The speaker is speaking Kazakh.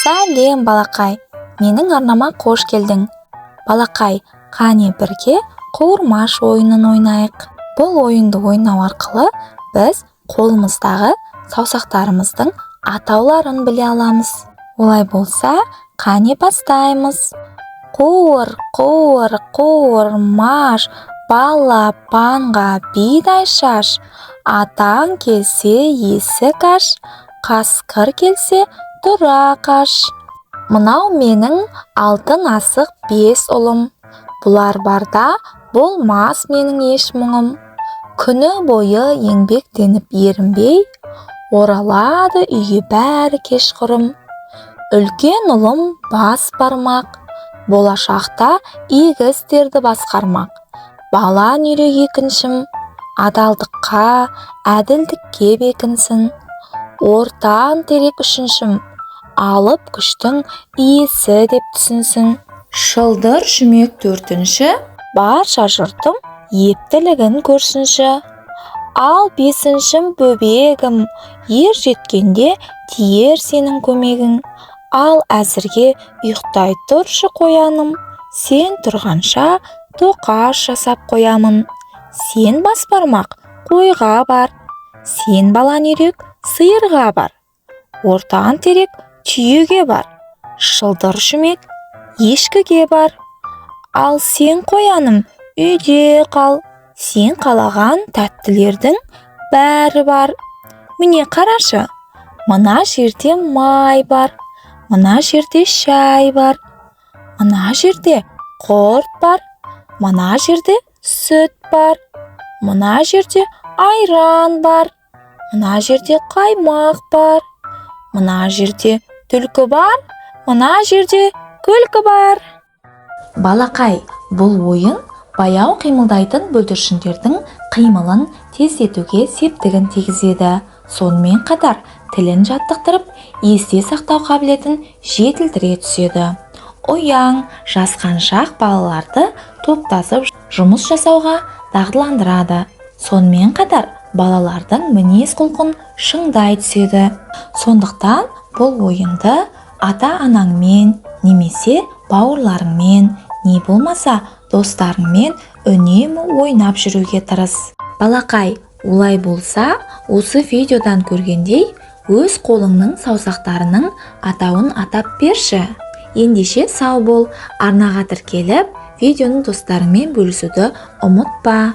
Сәлем, балақай, менің арнама қош келдің. Балақай, қане бірге қуырмаш ойынын ойнайық. Бұл ойынды ойнау арқылы біз қолымыздағы саусақтарымыздың атауларын біле аламыз. Олай болса, қане бастаймыз. Қуыр, қуыр, қуырмаш, балапанға бидай шаш. Атаң келсе есік аш, қасқыр келсе тұра қаш. Мынау менің алтын асық 5 ұлым. Бұлар барда болмас менің еш мұңым. Күні бойы еңбектеніп ерінбей, оралады үйге бәрі кешқұрым. Үлкен ұлым бас бармақ, болашақта игі істерді басқармақ. Балан үйрек екіншім, адалдыққа, әділдікке бекінсін. Ортан терек үшіншім, алып күштің иесі деп түсінсін. Шылдыр жүмек 4-ші, барша жұртым ептілігін көрсінші. Ал 5-шім бөбегім, ер жеткенде тиер сенің көмегің. Ал әзірге ұйықтай тұршы қояным, сен тұрғанша тоқаш жасап қоямын. Сен бас бармақ қойға бар, сен балан үйрек сиырға бар. Ортан терек түйеге бар, шылдыр жүмек ешкіге бар. Ал сен қояным үйде қал, сен қалаған тәттілердің бәрі бар. Міне қарашы, мына жерде май бар, мына жерде шай бар, мына жерде құрт бар, мына жерде сүт бар, мына жерде айран бар, мына жерде қаймақ бар, мына жерде түлкі бар, мына жерде күлкі бар. Балақай, бұл ойын баяу қимылдайтын бүлдіршіндердің қимылын тездетуге септігін тигізеді. Сонымен қатар тілін жаттықтырып, есте сақтау қабілетін жетілдіре түседі. Ояң, жасқаншақ балаларды топтасып жұмыс жасауға дағдыландырады. Сонымен қатар балалардың мінез құлқын шыңдай түседі. Сондықтан бұл ойынды ата-анаңмен немесе бауырларыңмен, не болмаса достарыңмен үнемі ойнап жүруге тырыс. Балақай, олай болса, осы видеодан көргендей, өз қолыңның саусақтарының атауын атап берші. Ендеше сау бол, арнаға тіркеліп, видеоны достарыңмен бөлісуді ұмытпа.